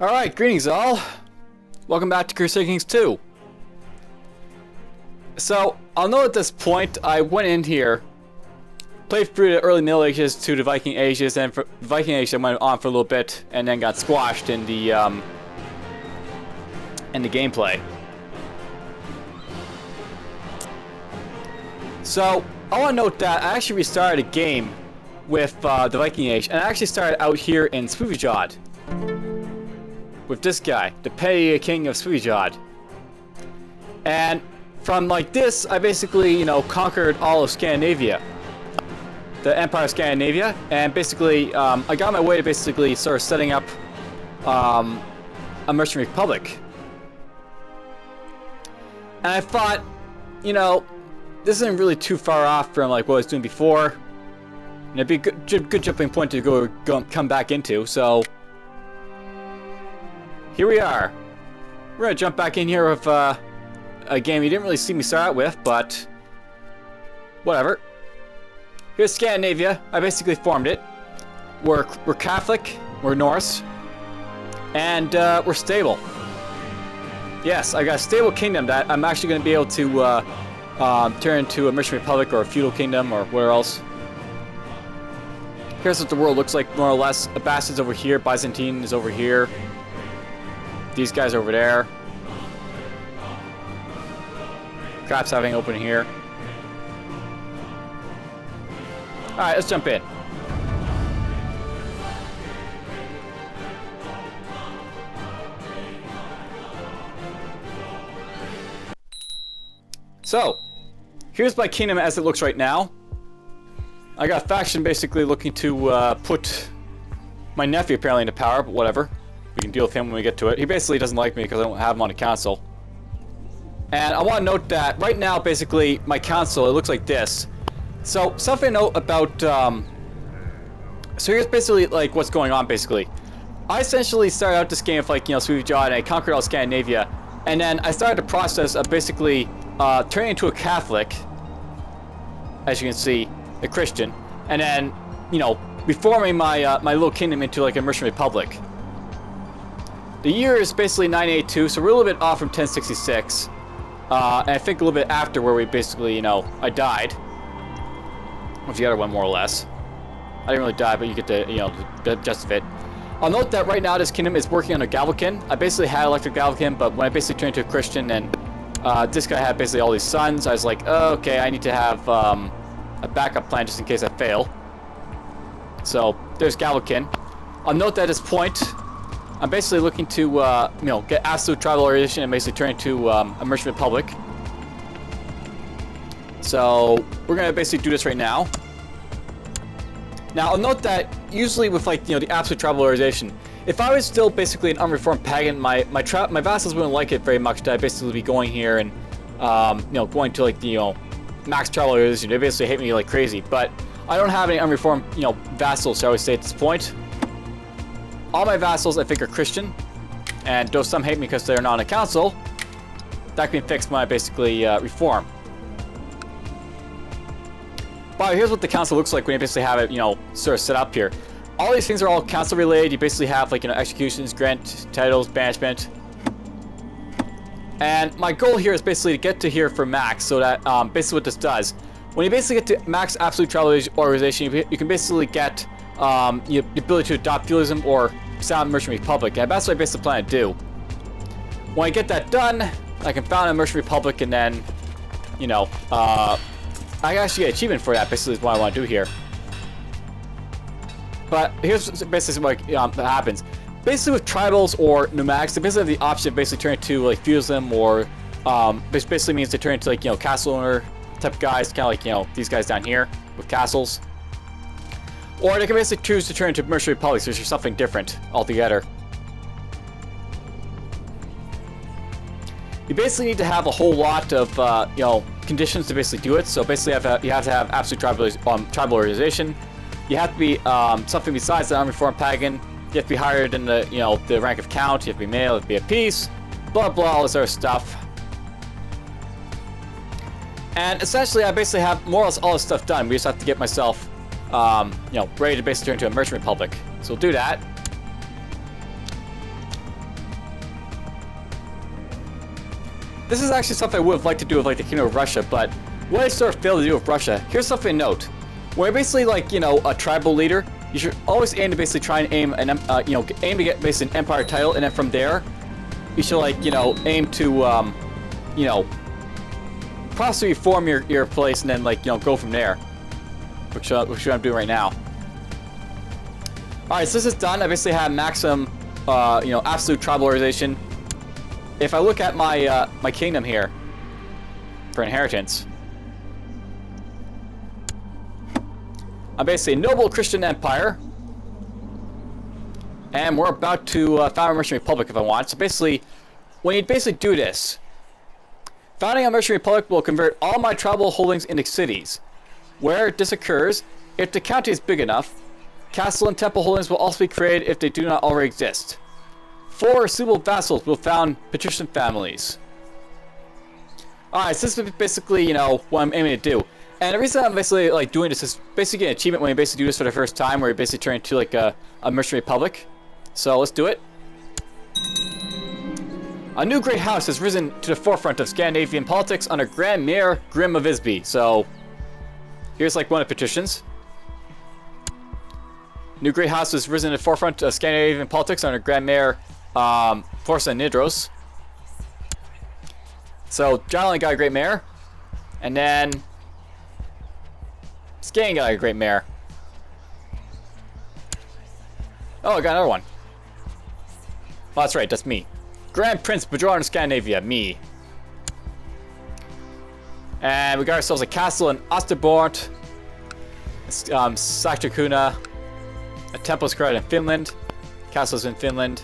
Alright, greetings all. Welcome back to Crusader Kings 2. So, I'll know at this point, I went in here, played through the early Middle Ages to the Viking Ages, and for the Viking Ages I went on for a little bit, and then got squashed in the gameplay. So, I want to note that I actually restarted a game with the Viking Age, and I actually started out here in Svevijod with this guy, the petty king of Svevijod. And from like this, I basically, you know, conquered all of Scandinavia, the Empire of Scandinavia, and basically, I got my way to basically sort of setting up a mercenary republic. And I thought, you know, this isn't really too far off from like what I was doing before. And it'd be a good jumping point to come back into. So here we are. We're gonna jump back in here with a game you didn't really see me start out with, but whatever. Here's Scandinavia. I basically formed it. We're Catholic. We're Norse, and we're stable. Yes, I got a stable kingdom that I'm actually going to be able to turn into a mercenary republic or a feudal kingdom or where else. Here's what the world looks like more or less. Abbasid's over here. Byzantine is over here. These guys over there. Crap's having open here. Alright, let's jump in. So, here's my kingdom as it looks right now. I got a faction basically looking to put my nephew apparently into power, but whatever. We can deal with him when we get to it. He basically doesn't like me because I don't have him on the council. And I want to note that right now, basically, my council, it looks like this. So, something to note about, so here's basically, like, what's going on, basically. I essentially started out this game with, like, you know, Svevijod, and I conquered all Scandinavia. And then I started the process of basically turning into a Catholic, as you can see, a Christian. And then, you know, reforming my, my little kingdom into, like, a mercenary republic. The year is basically 982, so we're a little bit off from 1066. And I think a little bit after where we basically, you know, I died. With the other one, more or less. I didn't really die, but you get the, you know, the gist of it. I'll note that right now this kingdom is working on a Galvakin. I basically had elected Galvakin, but when I basically turned into a Christian and this guy had basically all these sons, I was like, oh, okay, I need to have a backup plan just in case I fail. So, there's Galvakin. I'll note that at this point, I'm basically looking to, you know, get absolute tribalization and basically turn into a mercenary republic. So, we're going to basically do this right now. Now, I'll note that usually with, like, you know, the absolute tribalization, if I was still basically an unreformed pagan, my vassals wouldn't like it very much that I'd basically be going here and, you know, going to, like, the, you know, max tribalization. They basically hate me like crazy. But I don't have any unreformed, you know, vassals, shall we say, at this point. All my vassals, I think, are Christian, and though some hate me because they're not on the council, that can be fixed when I basically reform. But here's what the council looks like when you basically have it, you know, sort of set up here. All these things are all council related. You basically have, like, you know, executions, grant titles, banishment. And my goal here is basically to get to here for max, so that basically what this does, when you basically get to max absolute tribal organization, you can basically get the ability to adopt feudalism or sound mercenary republic, and that's what I basically plan to do. When I get that done, I can found a mercenary republic, and then, you know, I can actually get achievement for that. Basically, is what I want to do here. But here's basically what happens. Basically, with tribals or nomadics, they basically have the option of basically turning to like feudalism, or which basically means they turn into, like, you know, castle owner type guys, kind of like, you know, these guys down here with castles. Or they can basically choose to turn into mercenary republics, which is something different altogether. You basically need to have a whole lot of, you know, conditions to basically do it. So basically, you have to have absolute tribal organization. You have to be something besides the unreformed pagan. You have to be higher than the, you know, the rank of count. You have to be male. You have to be at peace. Blah blah, all this other stuff. And essentially, I basically have more or less all this stuff done. We just have to get myself, you know, ready to basically turn into a mercenary republic. So we'll do that. this is actually something I would have liked to do with like the Kingdom of Russia, but what I sort of failed to do with Russia, here's something to note. When you're basically like, you know, a tribal leader, you should always aim to basically try and aim an, you know, aim to get basically an empire title, and then from there, you should like, you know, aim to, you know, possibly form your place and then like, you know, go from there. Which I'm doing right now. Alright, so this is done. I basically have maximum, you know, absolute tribal organization. If I look at my my kingdom here for inheritance, I'm basically a noble Christian empire, and we're about to found a mercenary republic if I want. So basically, when you basically do this, founding a mercenary republic will convert all my tribal holdings into cities. Where this occurs, if the county is big enough, castle and temple holdings will also be created if they do not already exist. 4 suitable vassals will found patrician families. Alright, so this is basically, you know, what I'm aiming to do. And the reason I'm basically like doing this is basically an achievement when you basically do this for the first time, where you basically turn into like a mercenary republic. So let's do it. A new great house has risen to the forefront of Scandinavian politics under Grand Mayor Grim of Isby. So here's like one of the petitions. New great house has risen to the forefront of Scandinavian politics under Grand Mayor Forza Nidros. So John only got a great mayor, and then Skagen got a great mayor. Oh, I got another one. Oh, that's right, that's me. Grand Prince Bajorn Scandinavia, me. And we got ourselves a castle in Osterborn, Saktakuna, a temple is created in Finland, castles in Finland.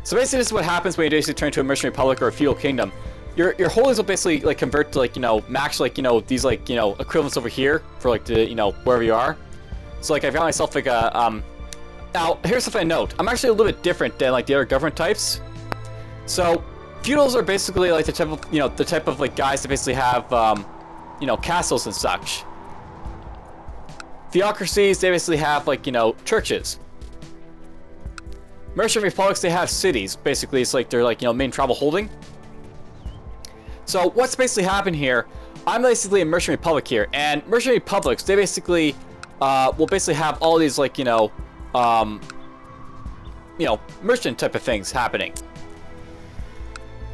So basically this is what happens when you basically turn to a mercenary republic or a feudal kingdom. Your holdings will basically like convert to like, you know, max like, you know, these like, you know, equivalents over here for like the, you know, wherever you are. So like I found myself like a, now here's something I note. I'm actually a little bit different than like the other government types. So feudals are basically like the type of, you know, the type of like guys that basically have, you know, castles and such. Theocracies, they basically have like, you know, churches. Mercenary republics, they have cities. Basically, it's like they're like, you know, main tribal holding. So what's basically happened here, I'm basically a mercenary republic here, and mercenary republics, they basically will basically have all these like, you know, merchant type of things happening.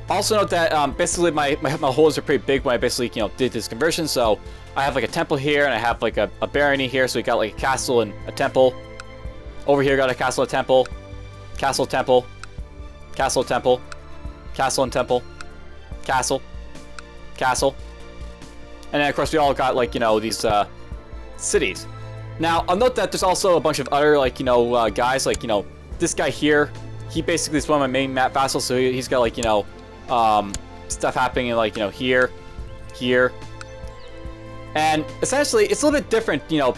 Also note that basically my holdings are pretty big when I basically, you know, did this conversion. So I have like a temple here, and I have like a barony here. So we got like a castle and a temple. Over here, got a castle, a temple, castle, temple, castle, temple, castle and temple, castle, castle, and then of course we all got like, you know, these cities. Now I'll note that there's also a bunch of other like, you know, guys like, you know, this guy here. He basically is one of my main map vassals, so he's got like, you know, stuff happening in like, you know, here, and essentially it's a little bit different, you know,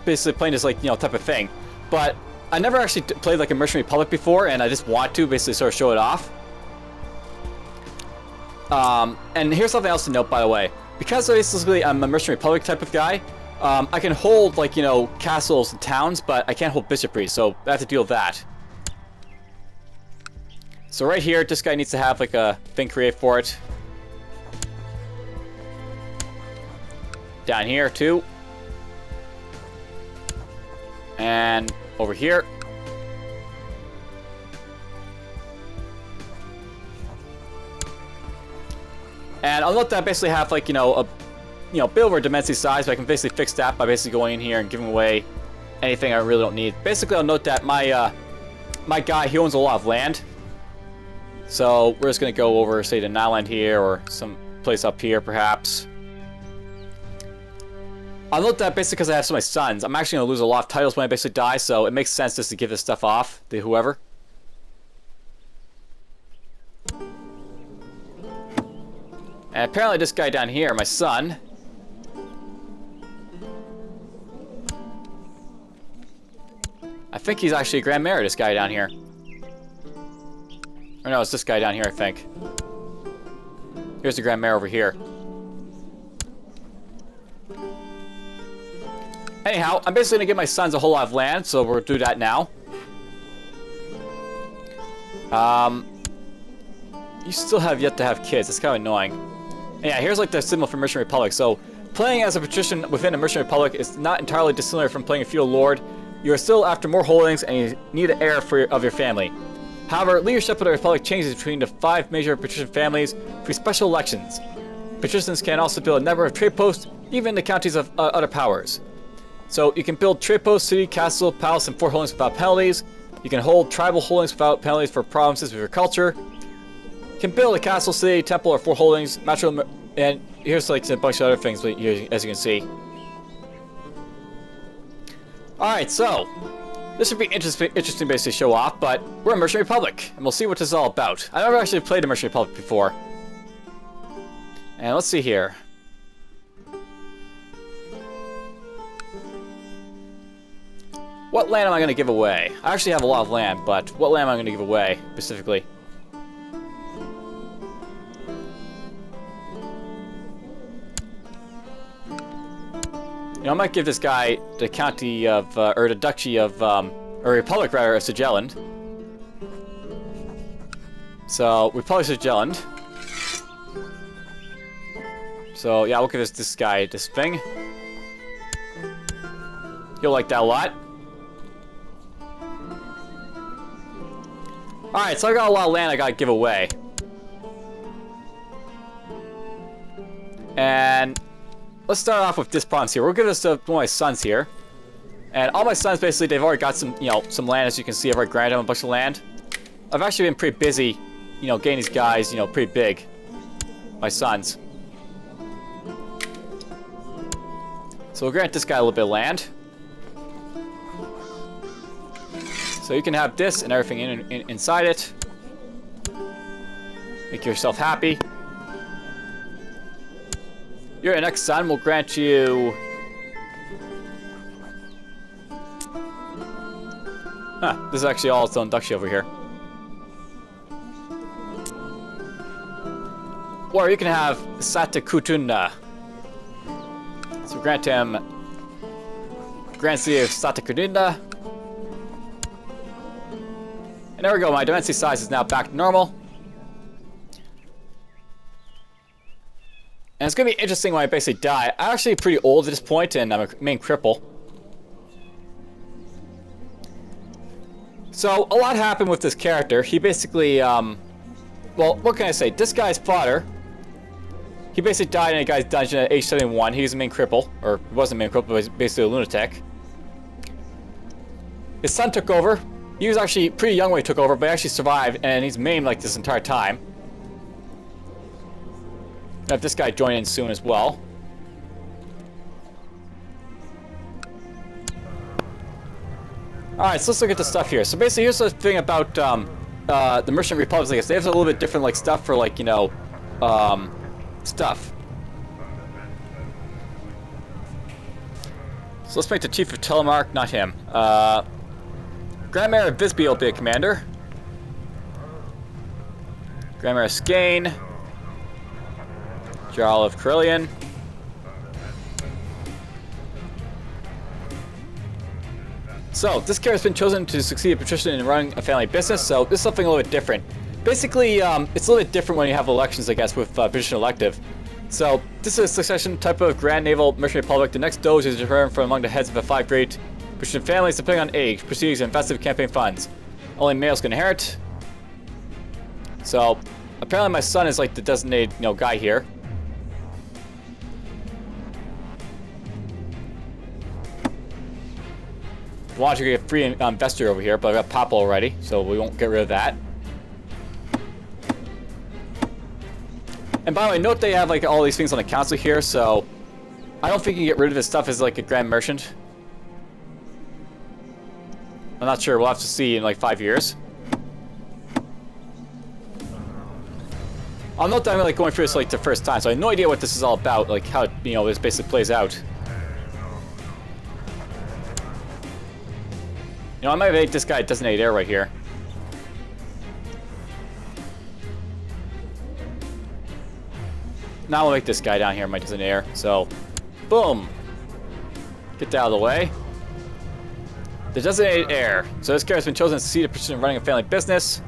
basically playing this like, you know, type of thing. But I never actually played like a mercenary republic before, and I just want to basically sort of show it off. And here's something else to note, by the way. Because basically I'm a mercenary republic type of guy, I can hold like, you know, castles and towns, but I can't hold bishopry, so I have to deal with that. So right here, this guy needs to have like a thing created for it. Down here too. And over here. And I'll note that I basically have like, you know, a bit over Dimensity size, but I can basically fix that by basically going in here and giving away anything I really don't need. Basically, I'll note that my my guy, he owns a lot of land. So we're just gonna go over, say, to Nyland here, or some place up here, perhaps. I'll note that basically because I have so many sons, I'm actually gonna lose a lot of titles when I basically die, so it makes sense just to give this stuff off to whoever. And apparently this guy down here, my son, I think he's actually a Grand Mayor, this guy down here. Or no, it's this guy down here, I think. Here's the Grand Mayor over here. Anyhow, I'm basically going to give my sons a whole lot of land, so we'll do that now. you still have yet to have kids. It's kind of annoying. And yeah, here's like the symbol for Mercenary Republic. So, playing as a patrician within a Mercenary Republic is not entirely dissimilar from playing a feudal lord. You are still after more holdings, and you need an heir of your family. However, leadership of the Republic changes between the 5 major patrician families through special elections. Patricians can also build a number of trade posts, even in the counties of other powers. So, you can build trade posts, city, castle, palace, and fort holdings without penalties. You can hold tribal holdings without penalties for provinces with your culture. You can build a castle, city, temple, or fort holdings, and here's like a bunch of other things, as you can see. Alright, so, this should be interesting basically to show off, but we're a Mercenary Republic, and we'll see what this is all about. I've never actually played a Mercenary Republic before. And let's see here. What land am I going to give away? I actually have a lot of land, but what land am I going to give away, specifically? You know, I might give this guy the county of, or the duchy of, or Republic rather, of Switzerland. So, Republic of Switzerland. So, yeah, we'll give this guy this thing. He'll like that a lot. Alright, so I got a lot of land I gotta give away. And let's start off with this province here. We'll give this to one of my sons here. And all my sons, basically, they've already got some, some land, as you can see. I've already granted them a bunch of land. I've actually been pretty busy, getting these guys, pretty big. My sons. So we'll grant this guy a little bit of land. So you can have this and everything inside it. Make yourself happy. Your next son will grant you... Huh, this is actually all its own duchy over here. Or you can have CK2. So grant him Grand City of CK2. And there we go, my dynasty size is now back to normal. And it's going to be interesting when I basically die. I'm actually pretty old at this point, and I'm a main cripple. So, a lot happened with this character. He basically, well, what can I say? This guy's father, he basically died in a guy's dungeon at age 71. He was a main cripple, or he wasn't a main cripple, but he was basically a lunatic. His son took over. He was actually pretty young when he took over, but he actually survived, and he's maimed like this entire time. I'll have this guy join in soon as well. Alright, so let's look at the stuff here. So basically, here's the thing about the Merchant Republics. I guess they have a little bit different like stuff for like, stuff. So let's make the Chief of Telemark, not him. Grand Mayor of Visby will be a commander. Grand Mayor of Skane. Jarl of Carillion. So, this character has been chosen to succeed a patrician in running a family business, so this is something a little bit different. Basically, it's a little bit different when you have elections, I guess, with patrician elective. So, this is a succession type of Grand Naval Mercenary Republic. The next Doge is determined from among the heads of the 5 great patrician families, depending on age, prestige, and invested campaign funds. Only males can inherit. So, apparently my son is like the designated, guy here. Want to get a free investor over here, but I got Papa already, so we won't get rid of that. And by the way, note they have like all these things on the council here, so I don't think you can get rid of this stuff as like a grand merchant. I'm not sure. We'll have to see in like 5 years. I'll note that I'm like going through this like the first time, so I have no idea what this is all about, like how this basically plays out. I might make this guy designated heir right here. Now we'll make this guy down here my designated heir. So, boom. Get that out of the way. The designated heir. So this character has been chosen to succeed a person in running a family business.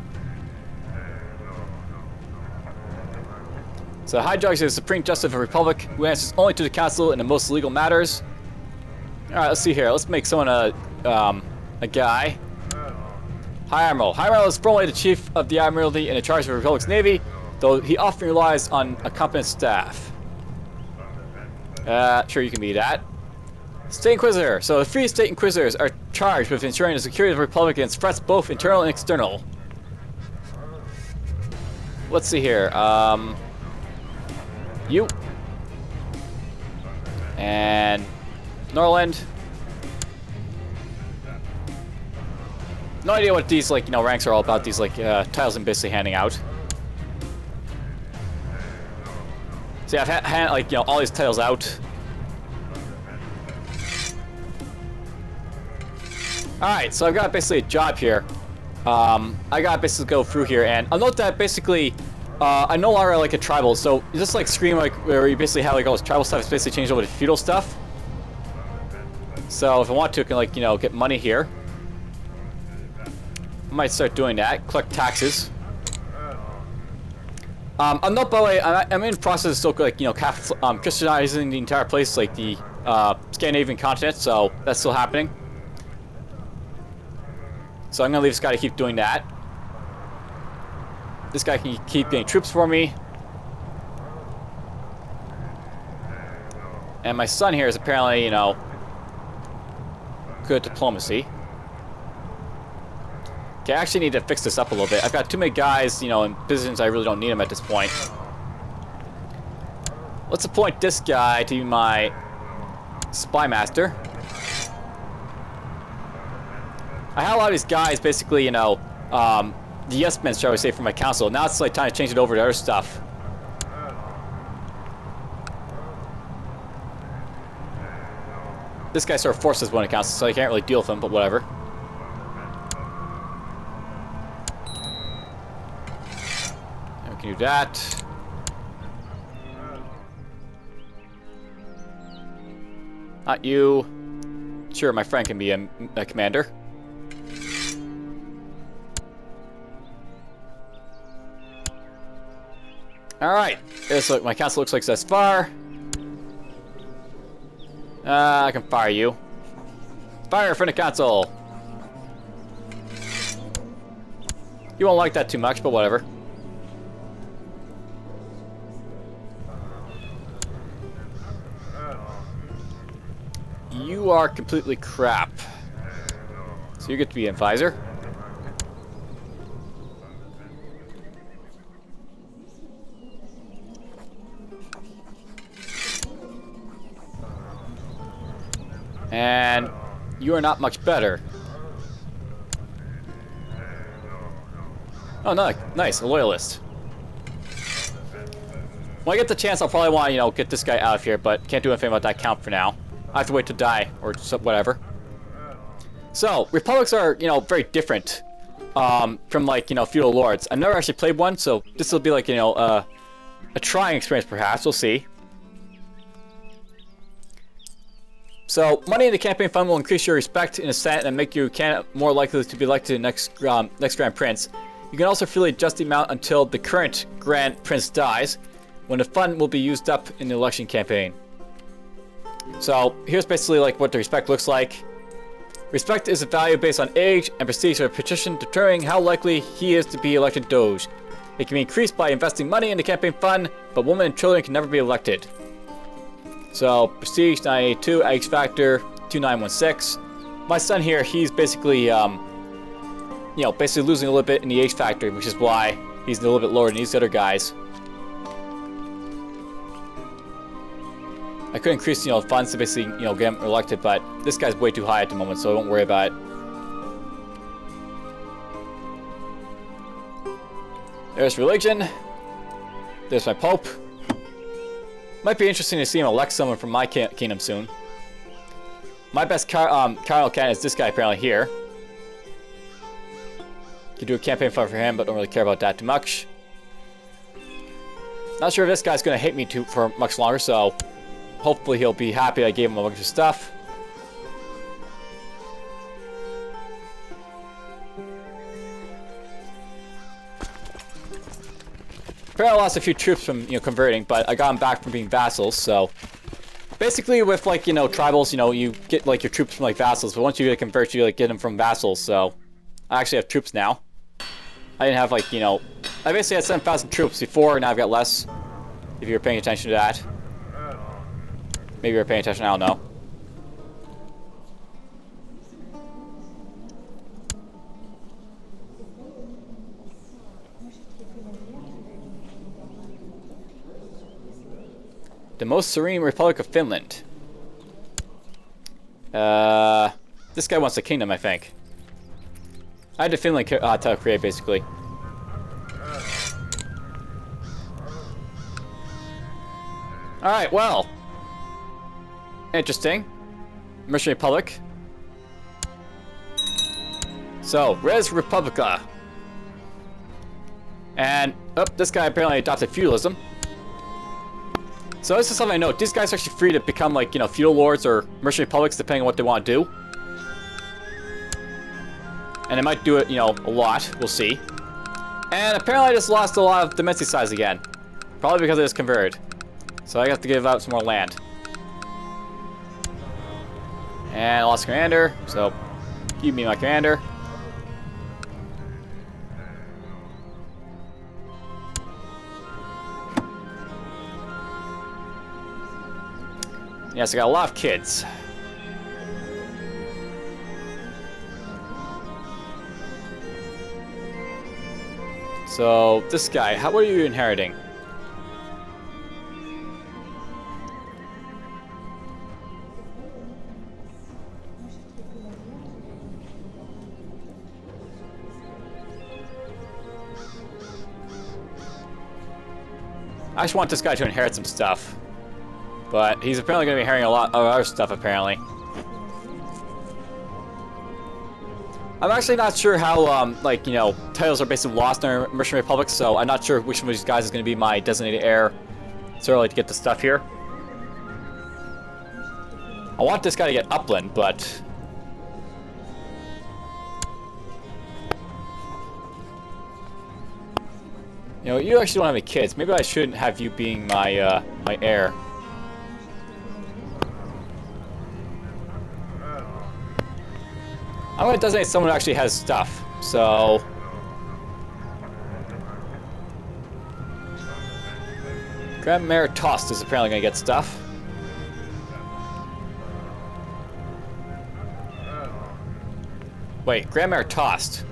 So Hydrox is the Supreme Justice of the Republic, who answers only to the Council in the most legal matters. Alright, let's see here. Let's make someone a guy. High Admiral. High Admiral is formerly the Chief of the Admiralty and in charge of the Republic's Navy, though he often relies on a competent staff. Sure, you can be that. State Inquisitor. So the three State Inquisitors are charged with ensuring the security of the Republic against threats both internal and external. Let's see here. You. And Norland. No idea what these, like, ranks are all about, these, like, titles I'm basically handing out. See, I've had, like, all these titles out. Alright, so I've got basically a job here. I gotta basically go through here, and I'll note that basically, I no longer like a tribal, so just like Scream, like, where you basically have, like, all this tribal stuff, it's basically changed over to feudal stuff. So if I want to, I can, like, get money here. I might start doing that, collect taxes. I'm not, by the way, I'm in the process of still, like, Christianizing the entire place, like the Scandinavian continent, so that's still happening. So I'm gonna leave this guy to keep doing that. This guy can keep getting troops for me. And my son here is apparently, good at diplomacy. Okay, I actually need to fix this up a little bit. I've got too many guys, in positions I really don't need them at this point. Let's appoint this guy to be my spy master. I had a lot of these guys basically, the yes men, shall we say, for my council. Now it's like time to change it over to other stuff. This guy sort of forces one to council, so I can't really deal with him, but whatever. And we can do that. Not you. Sure, my friend can be a commander. Alright, so my council looks like thus far. I can fire you. Fire for the council! You won't like that too much, but whatever. You are completely crap. So you get to be an advisor. And you are not much better. Oh, no, nice, a loyalist. When I get the chance, I'll probably want to, get this guy out of here, but can't do anything about that count for now. I have to wait to die, or whatever. So, republics are, very different from, like, feudal lords. I've never actually played one, so this will be like, a trying experience, perhaps. We'll see. So, money in the campaign fund will increase your respect in the Senate and make you more likely to be elected next Grand Prince. You can also freely adjust the amount until the current Grand Prince dies, when the fund will be used up in the election campaign. So, here's basically like what the respect looks like. Respect is a value based on age and prestige of a patrician, determining how likely he is to be elected Doge. It can be increased by investing money in the campaign fund, but women and children can never be elected. So, prestige 982, X factor 2916. My son here, he's basically, basically losing a little bit in the H factor, which is why he's a little bit lower than these other guys. I could increase, funds to basically, get him elected, but this guy's way too high at the moment, so I won't worry about it. There's religion. There's my Pope. Might be interesting to see him elect someone from my kingdom soon. My best cardinal candidate is this guy apparently here. Could do a campaign fund for him, but don't really care about that too much. Not sure if this guy's going to hate me for much longer, so hopefully he'll be happy I gave him a bunch of stuff. Apparently I lost a few troops from, converting, but I got them back from being vassals, so... Basically, with, like, tribals, you get, like, your troops from, like, vassals, but once you convert, you, like, get them from vassals, so... I actually have troops now. I didn't have, like, I basically had 7,000 troops before, now I've got less. If you were paying attention to that. Maybe you were paying attention, I don't know. The most serene Republic of Finland. This guy wants a kingdom, I think. I had to Finland to create, basically. Alright, well. Interesting. Mercenary Republic. So, Res Republica. And, this guy apparently adopted feudalism. So this is something I know. These guys are actually free to become, like, feudal lords or mercenary republics, depending on what they want to do. And they might do it, a lot. We'll see. And apparently I just lost a lot of domestic size again. Probably because I just converted. So I have to give out some more land. And I lost commander, so keep me my commander. Yes, I got a lot of kids. So, this guy, what are you inheriting? I just want this guy to inherit some stuff. But he's apparently going to be inheriting a lot of other stuff, apparently. I'm actually not sure how, titles are basically lost in our Mercenary Republic, so I'm not sure which one of these guys is going to be my designated heir. It's early to get the stuff here. I want this guy to get upland, but... you actually don't have any kids. Maybe I shouldn't have you being my, my heir. I'm going to designate someone who actually has stuff, so... Grand Mayor Tost is apparently going to get stuff. Wait, Grand Mayor Tost.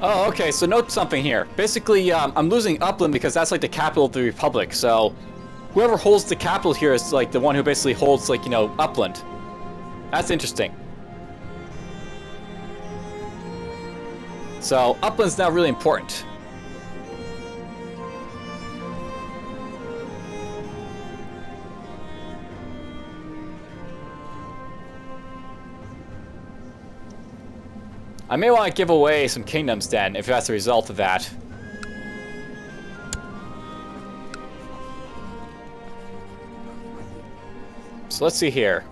Oh, okay, so note something here. Basically, I'm losing Upland because that's like the capital of the Republic, so... Whoever holds the capital here is like the one who basically holds, like, Upland. That's interesting. So, Upland's now really important. I may want to give away some kingdoms then, if that's the result of that. So let's see here.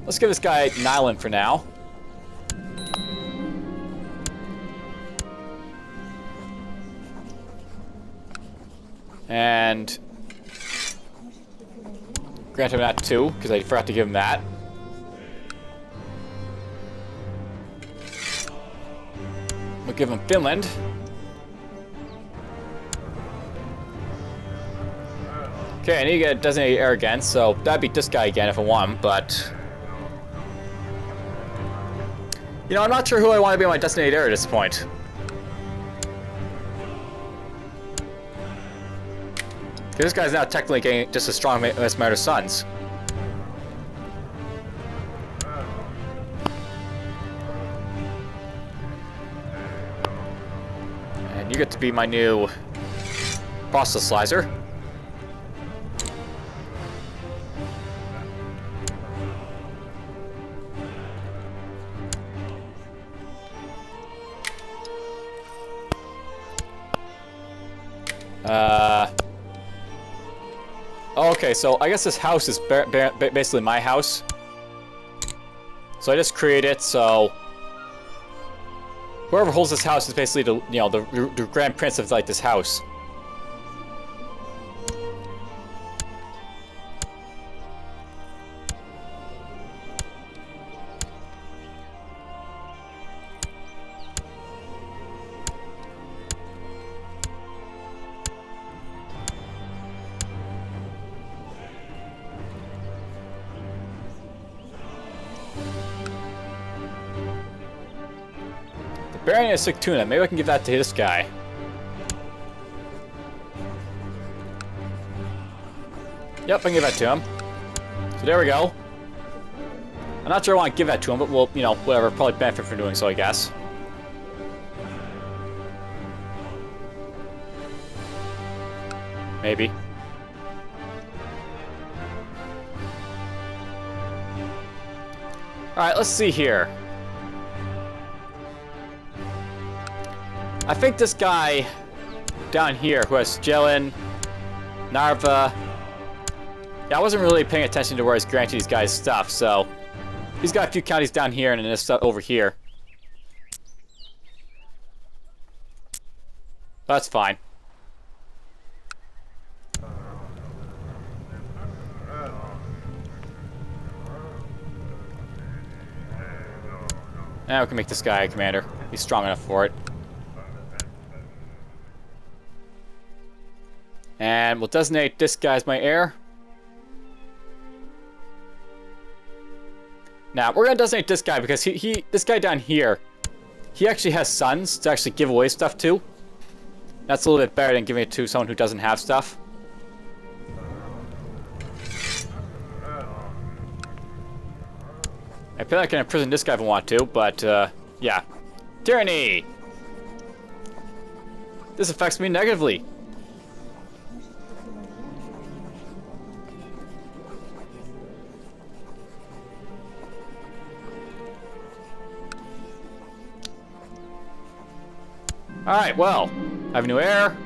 Let's give this guy an island for now. And grant him that too, because I forgot to give him that. We'll give him Finland. Okay, I need to get a designated heir again, so that'd be this guy again if I want him, but... I'm not sure who I want to be my designated heir at this point. This guy's now technically getting just as strong as my other sons. And you get to be my new proselytizer. okay, so I guess this house is basically my house. So I just create it, so whoever holds this house is basically the, you know, the grand prince of like this house. Baron is sick tuna. Maybe I can give that to this guy. Yep, I can give that to him. So there we go. I'm not sure I want to give that to him, but we'll, you know, whatever. Probably benefit from doing so, I guess. Maybe. Alright, let's see here. I think this guy down here who has Jelen, Narva. Yeah, I wasn't really paying attention to where he's granting these guys stuff, so he's got a few counties down here and then this stuff over here. That's fine. Now we can make this guy a commander. He's strong enough for it. And we'll designate this guy as my heir. Now, we're going to designate this guy because this guy down here, he actually has sons to actually give away stuff to. That's a little bit better than giving it to someone who doesn't have stuff. I feel like I can imprison this guy if I want to, but, yeah. Tyranny! This affects me negatively. Alright, well, I have a new heir.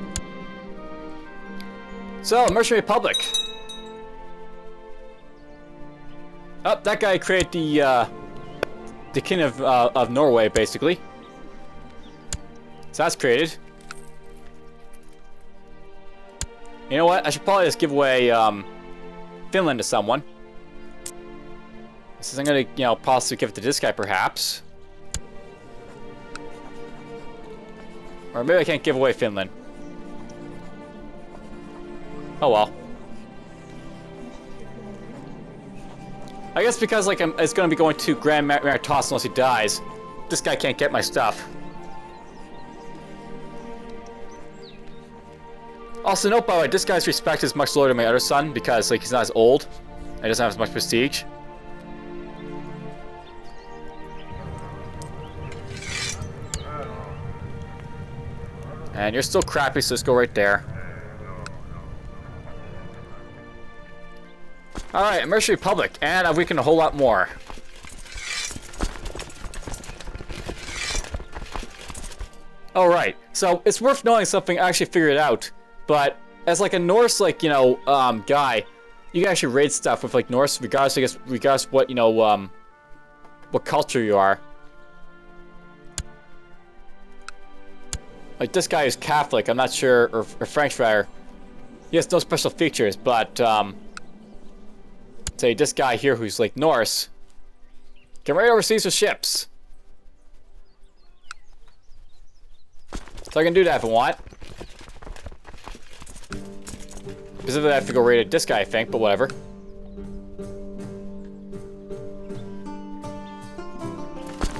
So, Mercenary Republic. Oh, that guy created the king of Norway, basically. So that's created. You know what? I should probably just give away Finland to someone. Since I'm gonna, you know, possibly give it to this guy, perhaps. Or maybe I can't give away Finland. Oh well. I guess because like it's going to be going to Grand Maritos unless he dies. This guy can't get my stuff. Also note, by the way, this guy's respect is much lower than my other son because like he's not as old and doesn't have as much prestige. And you're still crappy, so let's go right there. Alright, Mercenary Republic, and I've weakened a whole lot more. Alright, so it's worth knowing something. I actually figured it out, but as like a Norse, like, you know, guy, you can actually raid stuff with like Norse, regardless, I guess, regardless what, you know, what culture you are. Like, this guy is Catholic, I'm not sure, or French rather. He has no special features, but, say, this guy here who's, like, Norse, can raid overseas with ships. So I can do that if I want. Specifically, I have to go raid this guy, I think, but whatever.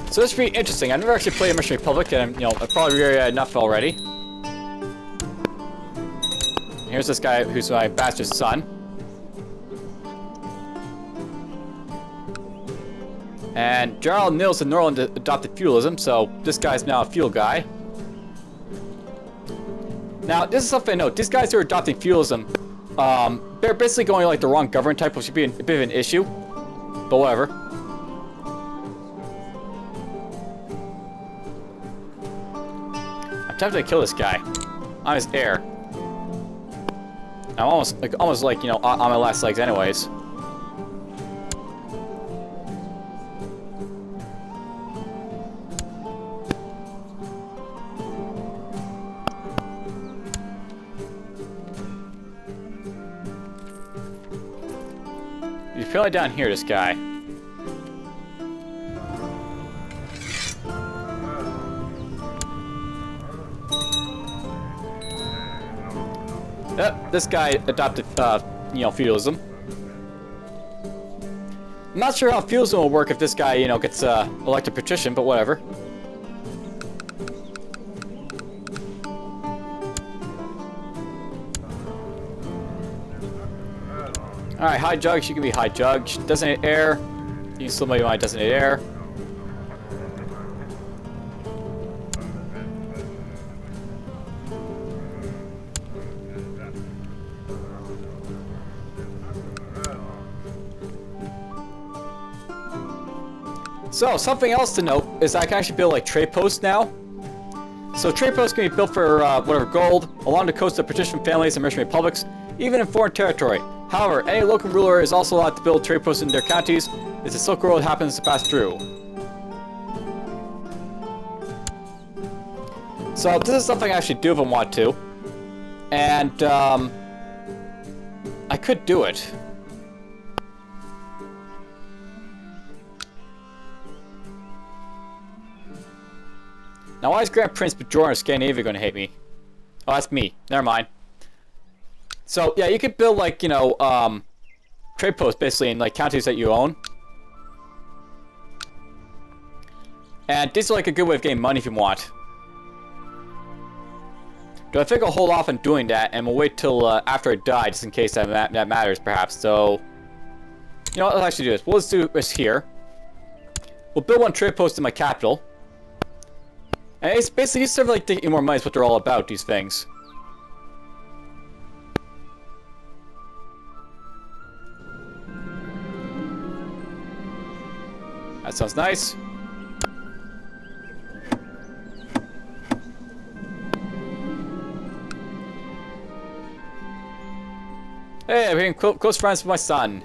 So this should be interesting. I've never actually played a Mercenary Republic, and you know, I've probably read enough already. And here's this guy who's my bastard son. And Jarl Nils and Norland adopted feudalism, so this guy's now a feudal guy. Now, this is something I note. These guys who are adopting feudalism, they're basically going like the wrong government type, which should be a bit of an issue. But whatever. I'm tempted to kill this guy. I'm his heir. I'm almost like, you know, on my last legs anyways. He's probably down here, this guy. Yep, this guy adopted, you know, feudalism. I'm not sure how feudalism will work if this guy, you know, gets elected patrician, but whatever. Alright, high judge, you can be high judge. Designate heir, you can still maybe my designate heir. So, something else to note is I can actually build like trade posts now. So trade posts can be built for whatever gold, along the coast of patrician families and merchant republics, even in foreign territory. However, any local ruler is also allowed to build trade posts in their counties if the Silk Road happens to pass through. So this is something I actually do if I want to. And I could do it. Now, why is Grand Prince Bajoran of Scandinavia going to hate me? Oh, that's me. Never mind. So, yeah, you could build, like, you know, trade posts, basically, in, like, counties that you own. And these are, like, a good way of getting money if you want. But I think I'll hold off on doing that, and we'll wait till after I die, just in case that matters, perhaps. So, you know what, let's actually do this. We'll just do this here. We'll build one trade post in my capital. And it's basically just sort of like taking more money is what they're all about, these things. That sounds nice. Hey, I'm being close friends with my son.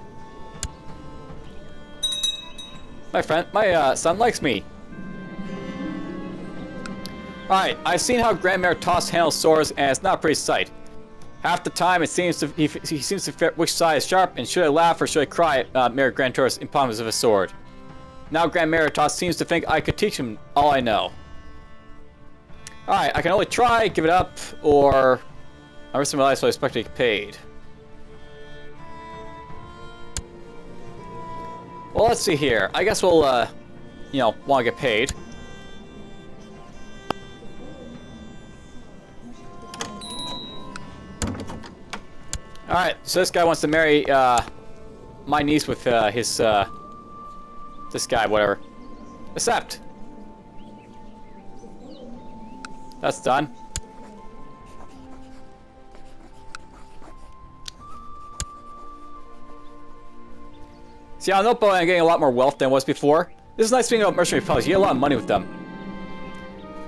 My son likes me. Alright, I've seen how Grand Mayor Toss handles swords, and it's not a pretty sight. Half the time, it seems to he seems to fit which side is sharp, and should I laugh or should I cry at Mayor Grand Tour's impotence of a sword? Now Grand Mayor Toss seems to think I could teach him all I know. Alright, I can only try, give it up, or I risk my life so I expect to get paid. Well, let's see here. I guess we'll, you know, want to get paid. Alright, so this guy wants to marry, my niece with, his, this guy, whatever. Accept. That's done. See, on Nopo, I'm getting a lot more wealth than was before. This is nice thing about mercenary republics. You get a lot of money with them.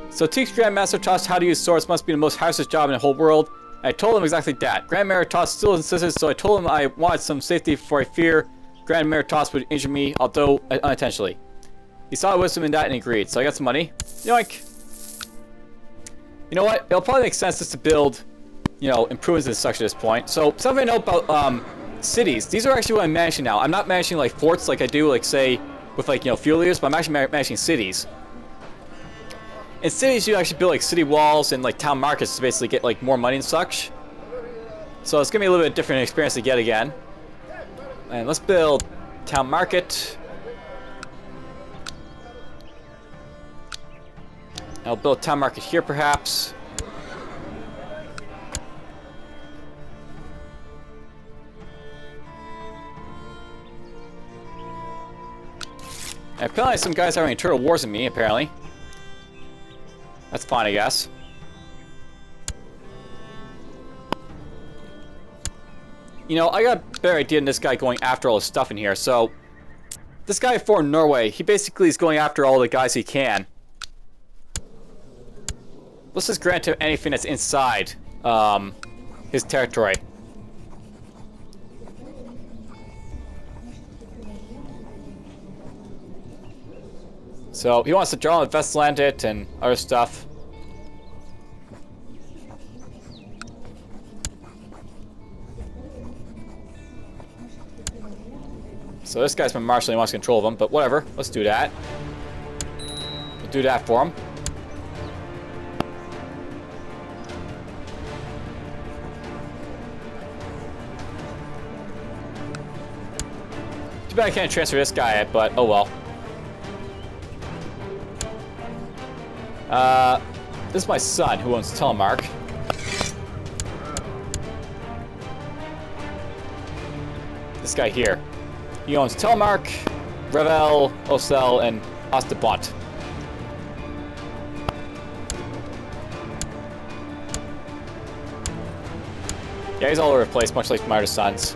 So teach Grandmaster Toss how to use swords must be the most hazardous job in the whole world. I told him exactly that. Grand Mayor Toss still insisted, so I told him I wanted some safety for I fear Grand Mayor Toss would injure me, although unintentionally. He saw wisdom in that and agreed, so I got some money. Yoink! You know what? It'll probably make sense just to build, you know, improvements and such at this point. So, something I know about, cities. These are actually what I'm managing now. I'm not managing, like, forts like I do, like, say, with, like, you know, feudal leaders, but I'm actually managing cities. In cities, you actually build, like, city walls and, like, town markets to basically get, like, more money and such. So it's going to be a little bit different experience to get again. And let's build town market. I'll build town market here, perhaps. And apparently some guys are having internal wars in me, apparently. That's fine, I guess. You know, I got a better idea than this guy going after all the stuff in here. So, this guy from Norway, he basically is going after all the guys he can. Let's just grant him anything that's inside his territory. So he wants to draw on the Vestland it and other stuff. So this guy's been marshalling, he wants control of him, but whatever. Let's do that. We'll do that for him. Too bad I can't transfer this guy yet, but oh well. This is my son who owns Telemark. This guy here. He owns Telemark, Revel, Ocel, and Ostebont. Yeah, he's all over the place, much like my other sons.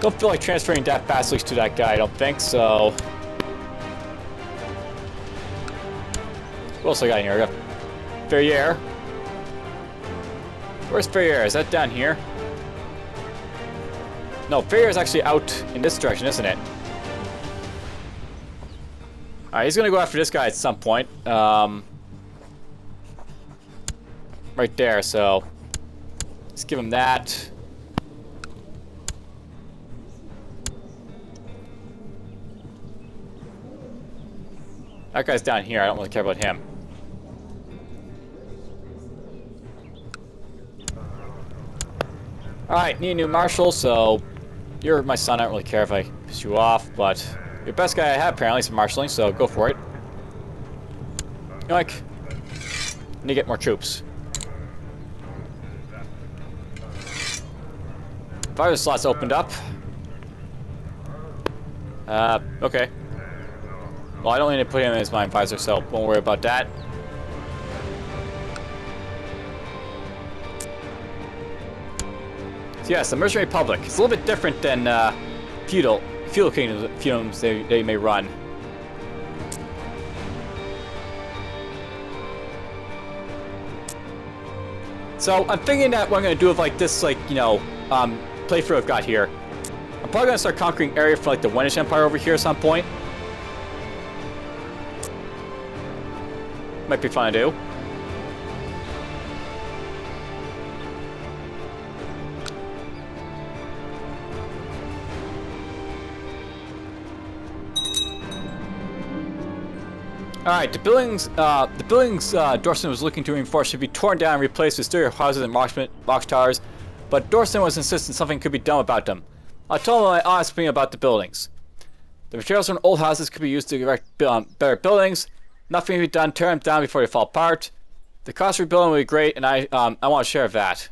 Don't feel like transferring that Basilisk to that guy, I don't think, so... What else I got in here? I got Ferrier. Where's Ferrier? Is that down here? No, Ferrier is actually out in this direction, isn't it? Alright, he's gonna go after this guy at some point. Right there, so... Let's give him that. That guy's down here, I don't really care about him. Alright, need a new marshal, so... You're my son, I don't really care if I piss you off, but... You're the best guy I have, apparently, some marshalling, so go for it. Yoink. Need to get more troops. 5 of the slots opened up. Okay. Well, I don't need to put him as my advisor, so won't worry about that. So yes, the Mercenary Republic. It's a little bit different than feudal kingdoms they may run. So I'm thinking that what I'm going to do with like this, like, you know, playthrough I've got here. I'm probably going to start conquering area for like the Wendish Empire over here at some point. Might be fun to do. Alright, the buildings Dorson was looking to reinforce should be torn down and replaced with stereo houses and watchtowers, but Dorson was insistent something could be done about them. I told him my honest opinion about the buildings. The materials from old houses could be used to erect better buildings. Nothing can be done, tear them down before they fall apart. The cost of rebuilding will be great, and I want a share of that.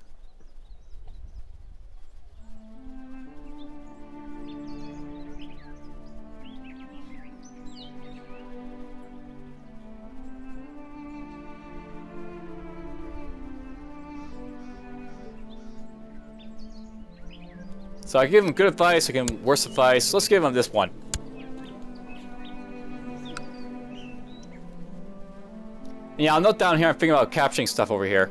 So I give him good advice, I give him worse advice. Let's give him this one. Yeah, I'll note down here I'm thinking about capturing stuff over here.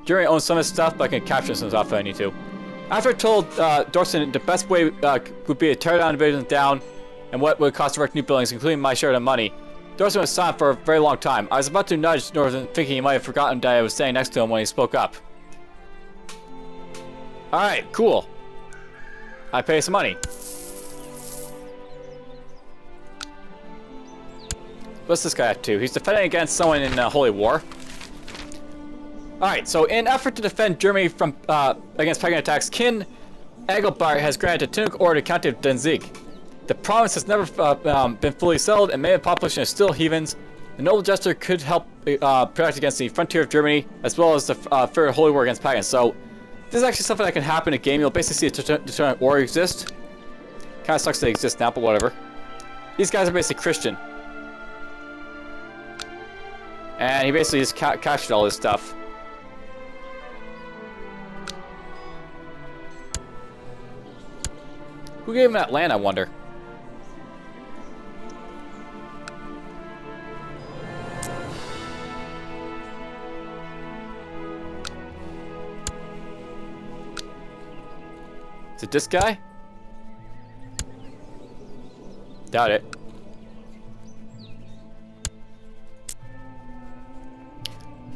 Jeremy owns some of this stuff, but I can capture some stuff if I need to. After I told Dorson the best way would be to tear down divisions down and what would cost to erect new buildings, including my share of the money, Dorson was silent for a very long time. I was about to nudge Dorson, thinking he might have forgotten that I was standing next to him when he spoke up. Alright, cool. I pay some money. What's this guy up to? He's defending against someone in Holy War. Alright, so in effort to defend Germany from against pagan attacks, King Agilbart has granted a tunic order to County of Danzig. The province has never been fully settled, and many of the population is still heathens. The noble jester could help protect against the frontier of Germany, as well as the third Holy War against pagans. So, this is actually something that can happen in a game. You'll basically see a determinate war exist. Kind of sucks they exist now, but whatever. These guys are basically Christian. And he basically just captured all this stuff. Who gave him that land, I wonder? Is it this guy? Doubt it.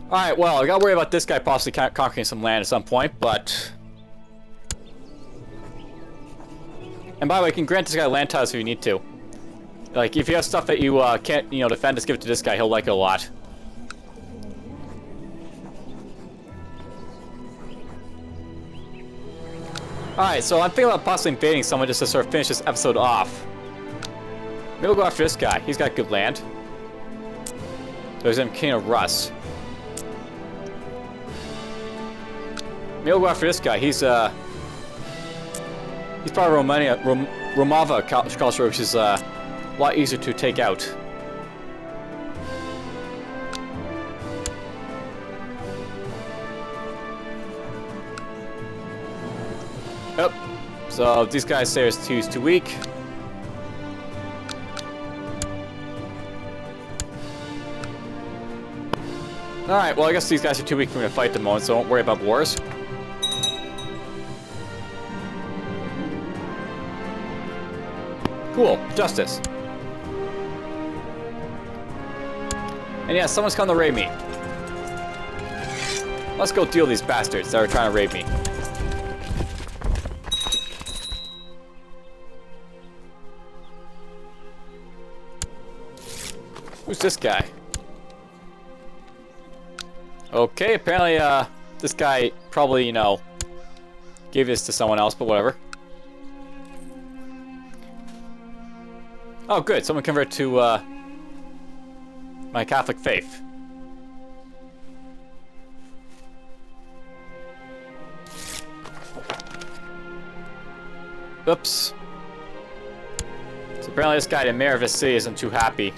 Alright, well, I gotta worry about this guy possibly conquering some land at some point, but... And by the way, you can grant this guy land titles if you need to. Like, if you have stuff that you can't, you know, defend, just give it to this guy. He'll like it a lot. Alright, so I'm thinking about possibly invading someone just to sort of finish this episode off. Maybe we'll go after this guy. He's got good land. There's him, King of Russ. Maybe we'll go after this guy. He's part of Romava culture, which is a lot easier to take out. Yep. So these guys say he's too weak. Alright, well I guess these guys are too weak for me to fight at the moment, so don't worry about wars. Cool, justice. And yeah, someone's come to raid me. Let's go deal with these bastards that are trying to raid me. Who's this guy? Okay, apparently this guy probably, you know, gave this to someone else, but whatever. Oh, good. Someone converted to my Catholic faith. Oops. So apparently this guy, the mayor of this city, isn't too happy.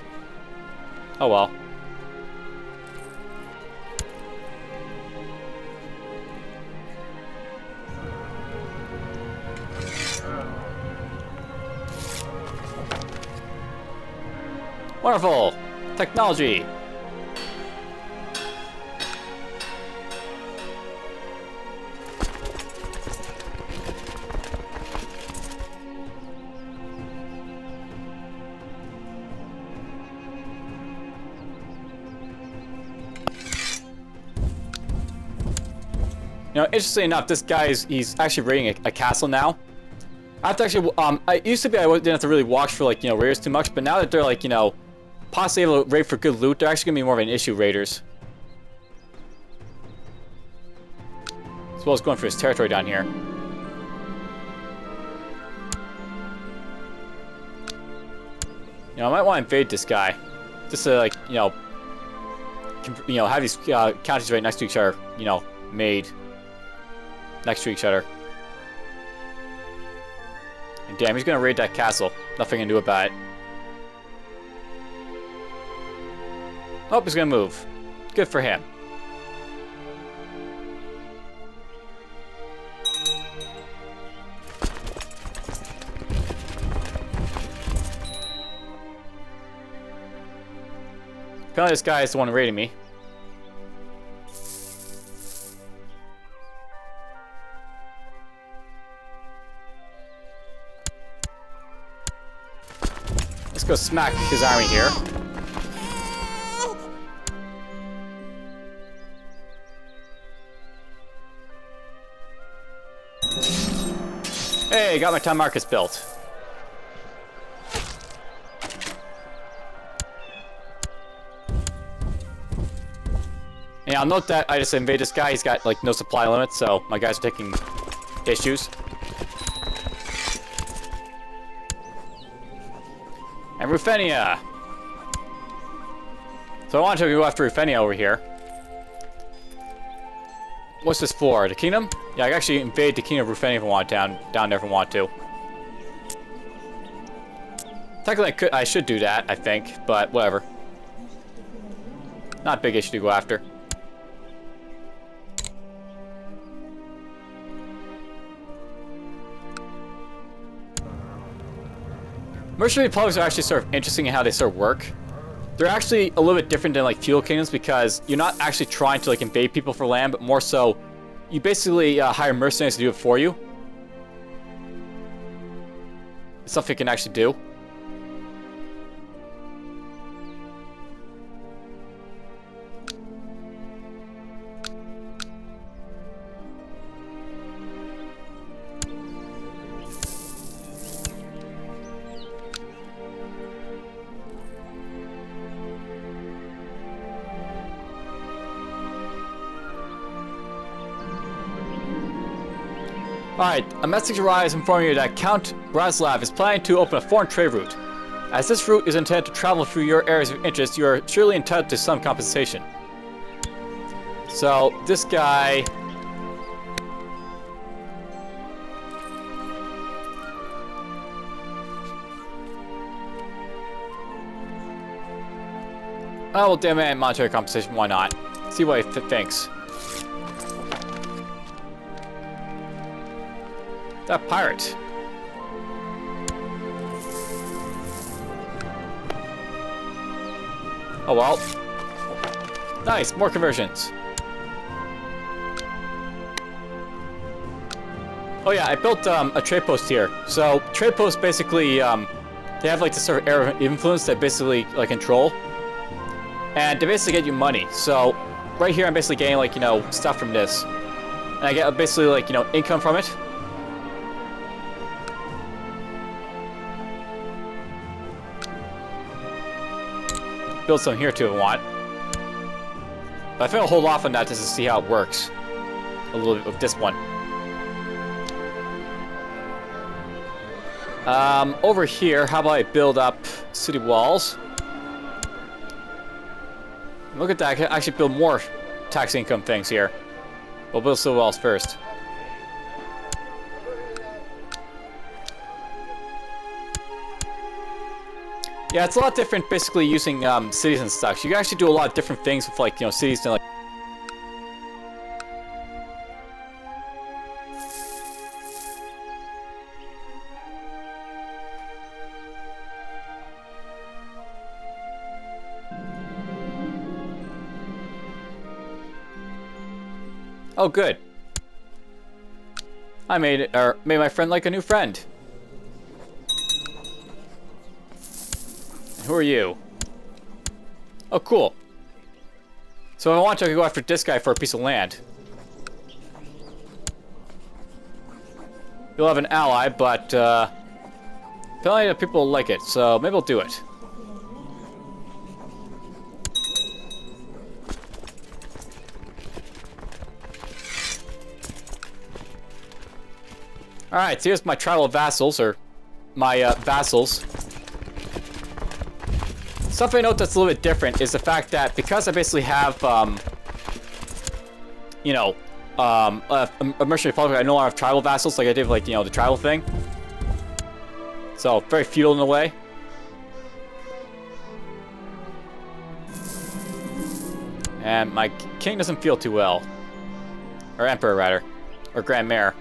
Oh well. Wonderful! Technology! You know, interestingly enough, this guy he's actually raiding a castle now. I have to actually, it used to be I didn't have to really watch for, like, you know, raiders too much, but now that they're, like, you know, possibly able to raid for good loot, they're actually going to be more of an issue, raiders. As well as going for his territory down here. You know, I might want to invade this guy. Just to, like, you know, have these counties right next to each other, you know, made next to each other. And damn, he's going to raid that castle. Nothing I can do about it. Oh, he's going to move. Good for him. Apparently this guy is the one raiding me. Let's go smack his army here. Hey, got my town markets built. And I'll note that I just invaded this guy. He's got, like, no supply limit, so my guys are taking issues. And Ruthenia! So I wanted to go after Ruthenia over here. What's this for? The kingdom? Yeah, I can actually invade the kingdom of Ruthenia if I want down there if I want to. Technically, I should do that, I think, but whatever. Not a big issue to go after. Mercenary republics are actually sort of interesting in how they sort of work. They're actually a little bit different than, like, feudal kingdoms because you're not actually trying to, like, invade people for land, but more so you basically hire mercenaries to do it for you. stuff he can actually do. Alright, a message arrives informing you that Count Braslav is planning to open a foreign trade route. As this route is intended to travel through your areas of interest, you are surely entitled to some compensation. So, this guy... Oh, well, demand monetary compensation, why not? See what he thinks. That pirate. Oh well. Nice, more conversions. Oh yeah, I built a trade post here. So trade posts basically they have like this sort of area of influence that basically like control, and they basically get you money. So right here, I'm basically getting like stuff from this, and I get basically like income from it. Build some here too if I want. But I think I'll hold off on that just to see how it works. A little bit with this one. Over here, how about I build up city walls? Look at that, I can actually build more tax income things here. We'll build city walls first. Yeah, it's a lot different basically using cities and stuff. You can actually do a lot of different things with like, cities and like... Oh, good. I made my friend like a new friend. Who are you? Oh, cool. So if I want to, I can go after this guy for a piece of land. You'll have an ally, but plenty of people like it, so maybe I'll do it. Alright, so here's my tribal vassals, or my vassals. Something I note that's a little bit different is the fact that because I basically have, a mercenary republic, I no longer have tribal vassals like I did with, like, the tribal thing. So, very feudal in a way. And my king doesn't feel too well. Or emperor, rather. Or grand mayor.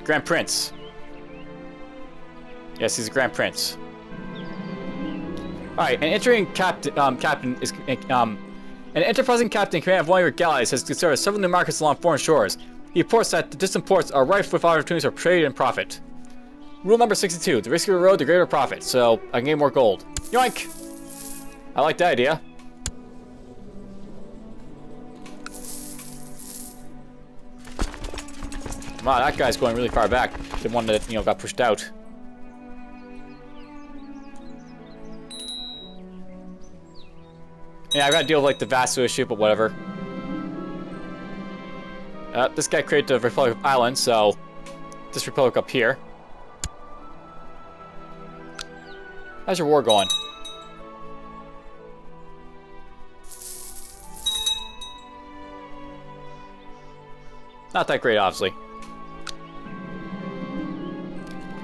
Grand prince. Yes, he's a grand prince. Alright, an entering captain is an enterprising captain in command of one of your galleys has discovered several new markets along foreign shores. He reports that the distant ports are rife with opportunities for trade and profit. Rule number 62: the riskier the road, the greater profit. So I can get more gold. Yoink! I like that idea. Wow, that guy's going really far back. The one that got pushed out. Yeah, I've got to deal with like the vassal issue, but whatever. This guy created the Republic of Ireland, so this republic up here. How's your war going? Not that great, obviously.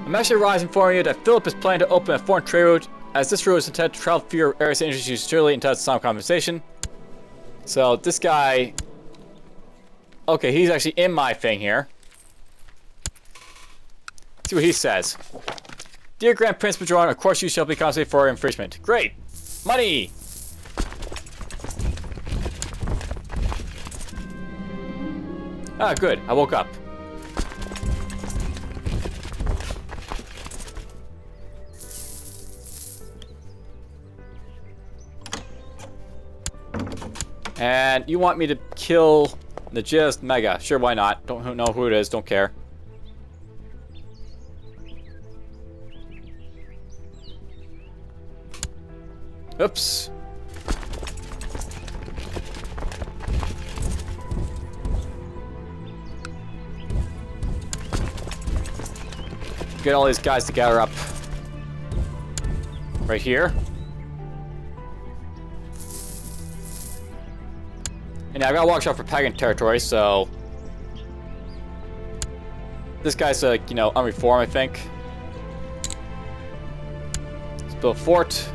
A message arrives informing you that Philip is planning to open a foreign trade route. As this route is intended to travel through your areas of interest, you surely entitled to some compensation. So this guy, okay, he's actually in my thing here. Let's see what he says. Dear Grand Prince Bajoran, of course you shall be compensated for infringement. Great, money. Ah, good. I woke up. And you want me to kill the Just Mega. Sure, why not? Don't know who it is, don't care. Oops. Get all these guys to gather up right here. And now I gotta watch out for pagan territory, so this guy's like, you know, unreformed, I think. Let's build a fort.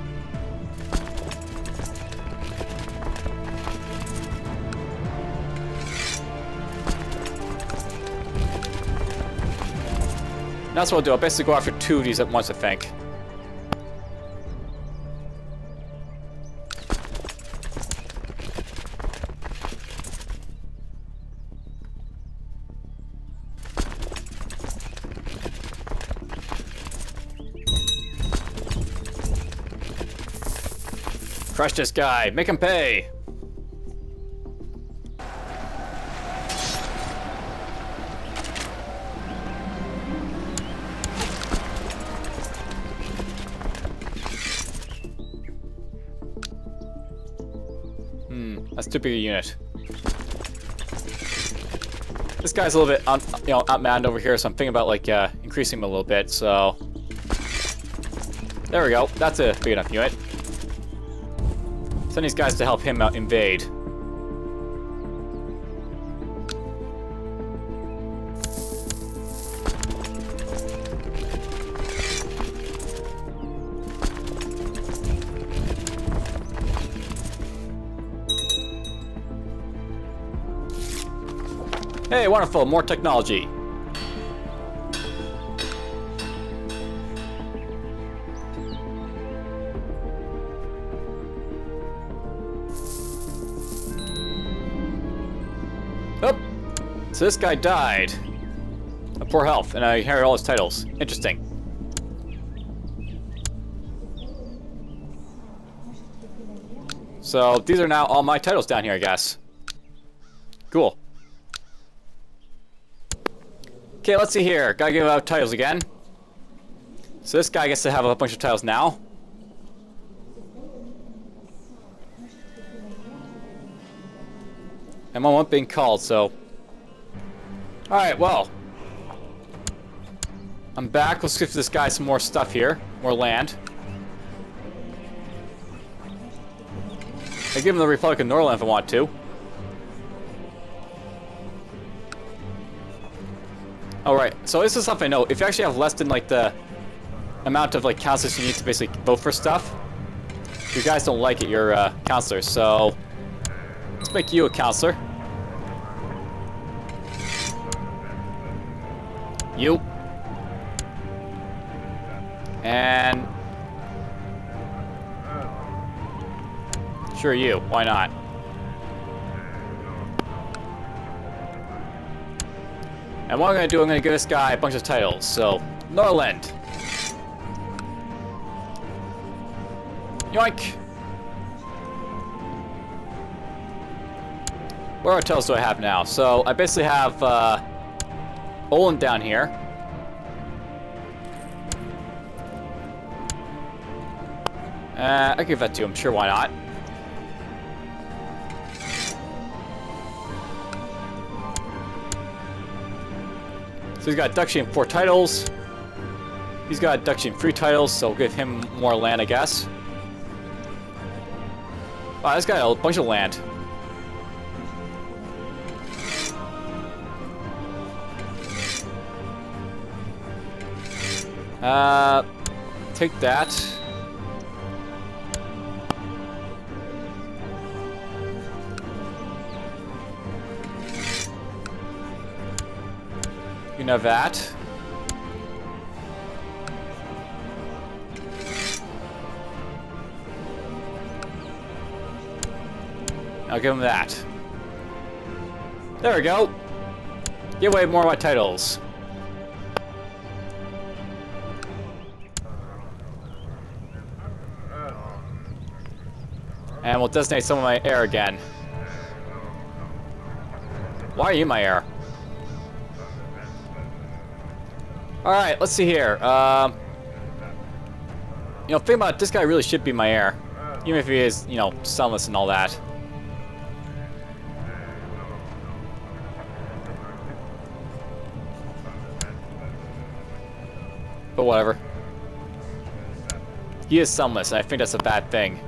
And that's what I'll do. I'll basically go after 2 of these at once, I think. Crush this guy. Make him pay. That's too big a unit. This guy's a little bit, outmanned over here, so I'm thinking about like increasing him a little bit. So there we go. That's a big enough unit. Send these guys to help him invade. Hey, wonderful, more technology. Oh, so this guy died of poor health, and I inherited all his titles. Interesting. So these are now all my titles down here, I guess. Cool. Okay, let's see here. Gotta give out titles again. So this guy gets to have a bunch of titles now. And one being called, so. Alright, well. I'm back. Let's give this guy some more stuff here. More land. I give him the Republic of Norland if I want to. Alright, so this is something I know. If you actually have less than like the amount of like counselors you need to basically vote for stuff, you guys don't like it, you're counselors, so let's make you a counselor. You. And sure, you. Why not? And what I'm going to do, I'm going to give this guy a bunch of titles. So, Norland. Yoink. What other titles do I have now? So, I basically have Olin down here. I give that to him. Sure, why not? So he's got Duchy and 4 titles. He's got Duchy and 3 titles, so we'll give him more land, I guess. Wow, this guy got a bunch of land. Take that. You can have that. I'll give him that. There we go. Give away more of my titles. And we'll designate some of my heir again. Why are you my heir? Alright, let's see here. You know, think about it, this guy really should be my heir. Even if he is, you know, sonless and all that. But whatever. He is sonless, and I think that's a bad thing.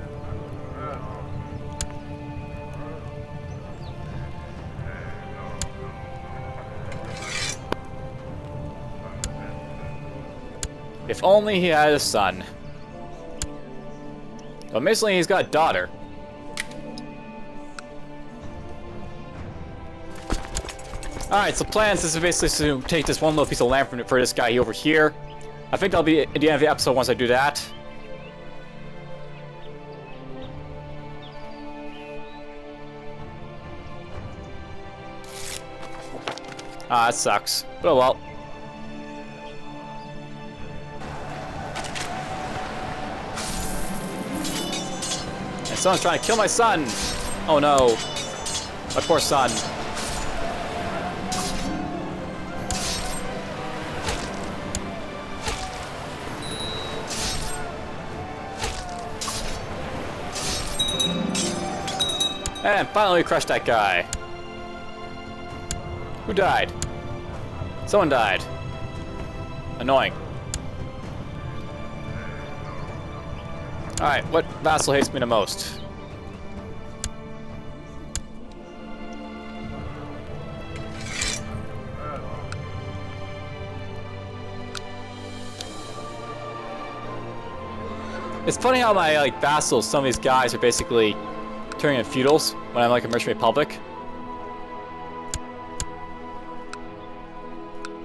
If only he had a son. But amazingly, he's got a daughter. Alright, so plans is basically to take this one little piece of land for this guy over here. I think that'll be at the end of the episode once I do that. Ah, that sucks. But oh well. And someone's trying to kill my son! Oh no. My poor son. And finally we crushed that guy. Who died? Someone died. Annoying. Alright, what vassal hates me the most? It's funny how my like vassals, some of these guys are basically turning into feudals when I'm like a merchant republic.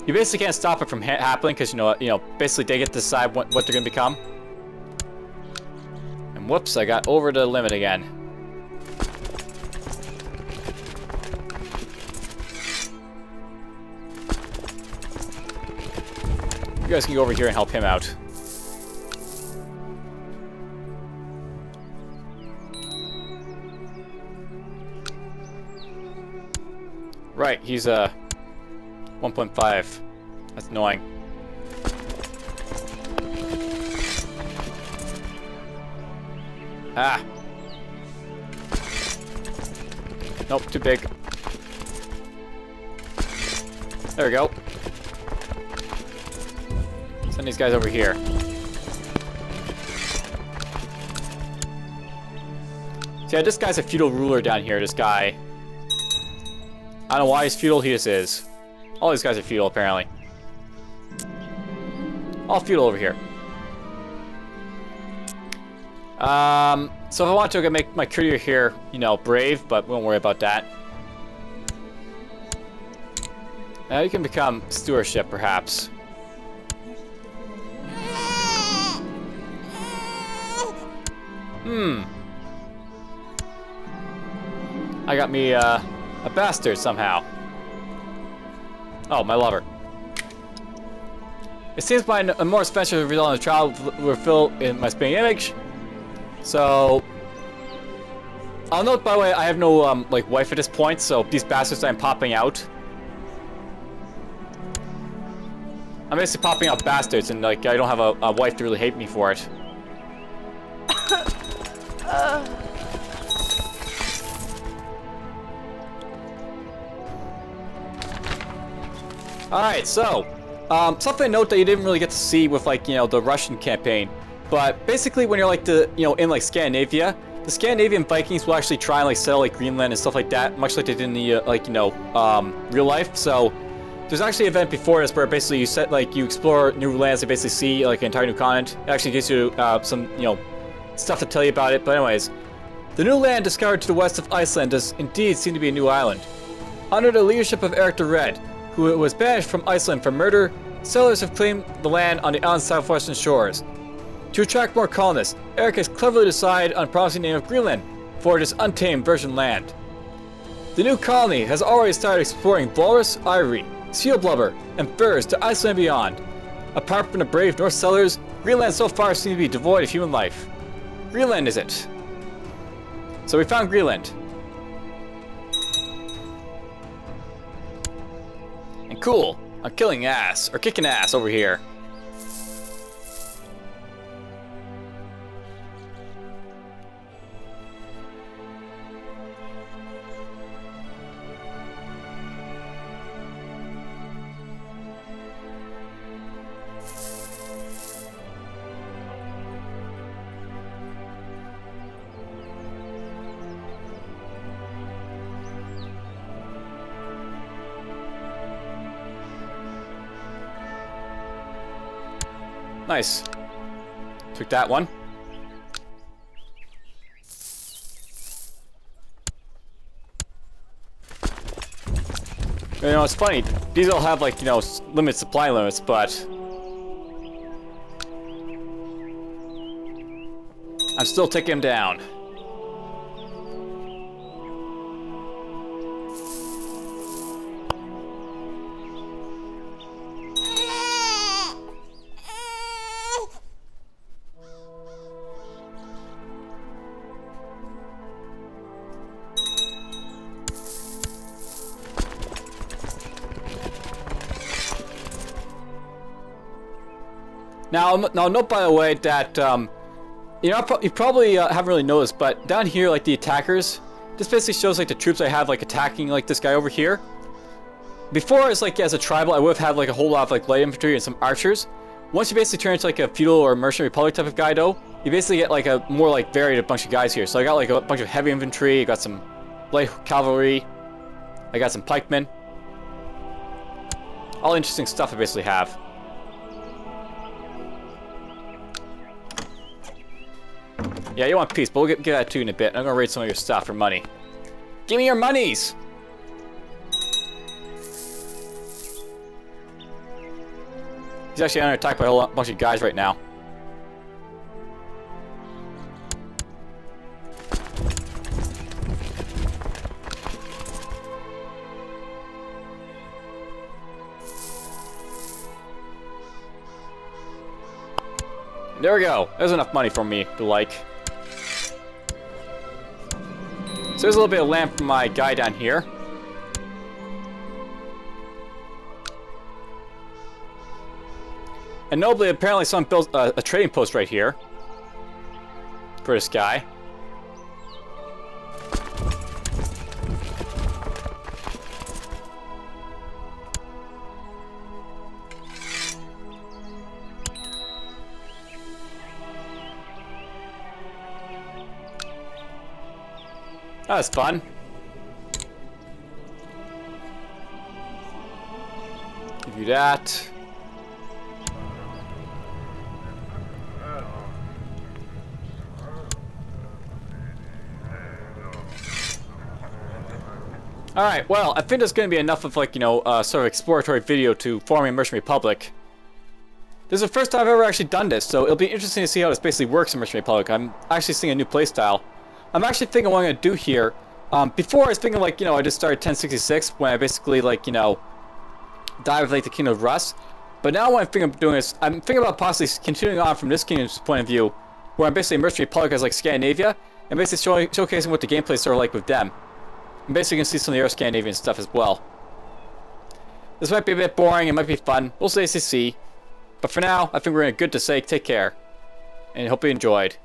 You basically can't stop it from happening because you know, basically they get to decide what they're gonna become. And whoops, I got over the limit again. You guys can go over here and help him out. Right, he's 1.5. That's annoying. Ah. Nope, too big. There we go. Send these guys over here. So yeah, this guy's a feudal ruler down here, this guy. I don't know why he's feudal, he just is. All these guys are feudal, apparently. All feudal over here. So if I want to, I can make my courier here, you know, brave, but we won't worry about that. Now you can become stewardship, perhaps. I got me, a bastard somehow. Oh, my lover. It seems my more special result on the trial will fill in my spinning image. So, I'll note, by the way, I have no, like, wife at this point, so these bastards I'm popping out. I'm basically popping out bastards, and, like, I don't have a wife to really hate me for it. Alright, so, something to note that you didn't really get to see with, like, you know, the Russian campaign. But basically, when you're, like, in, like, Scandinavia, the Scandinavian Vikings will actually try and, like, settle, like, Greenland and stuff like that, much like they did in the, like, you know, real life. So, there's actually an event before this where basically you explore new lands and basically see, like, an entire new continent. It actually gives you, some, you know, stuff to tell you about it. But anyways, the new land discovered to the west of Iceland does indeed seem to be a new island. Under the leadership of Eric the Red, who was banished from Iceland for murder, settlers have claimed the land on the island's southwestern shores. To attract more colonists, Eric has cleverly decided on a promising name of Greenland for this untamed virgin land. The new colony has already started exploring walrus, ivory, seal blubber, and furs to Iceland and beyond. Apart from the brave Norse settlers, Greenland so far seems to be devoid of human life. Greenland is it. So we found Greenland. And cool, I'm killing ass, or kicking ass over here. Nice. Took that one. You know, it's funny. These all have, like, you know, supply limits, but I'm still taking them down. Now, note by the way that, you know, you probably haven't really noticed, but down here, like the attackers, this basically shows like the troops I have like attacking like this guy over here. Before, it's like as a tribal, I would have had like a whole lot of like light infantry and some archers. Once you basically turn into like a feudal or mercenary republic type of guy, though, you basically get like a more like varied bunch of guys here. So I got like a bunch of heavy infantry, I got some light cavalry, I got some pikemen. All interesting stuff I basically have. Yeah, you want peace, but we'll get that to you in a bit. I'm gonna raid some of your stuff for money. Give me your monies! He's actually under attack by a whole bunch of guys right now. There we go. There's enough money for me to like. So there's a little bit of land for my guy down here. And notably, apparently someone built a trading post right here for this guy. That was fun. Give you that. Alright, well, I think that's going to be enough of, like, you know, sort of exploratory video to forming a mercenary republic. This is the first time I've ever actually done this, so it'll be interesting to see how this basically works in mercenary republic. I'm actually seeing a new playstyle. I'm actually thinking what I'm going to do here. Before I was thinking, like, you know, I just started 1066 when I basically, like, you know, died with, like, the Kingdom of Rust. But now what I'm thinking of doing is, I'm thinking about possibly continuing on from this kingdom's point of view, where I'm basically a mercenary republic as, like, Scandinavia, and basically showcasing what the gameplay is sort of like with them. And basically you can see some of the other Scandinavian stuff as well. This might be a bit boring, it might be fun, we'll see. But for now, I think we're in a good to say, take care, and hope you enjoyed.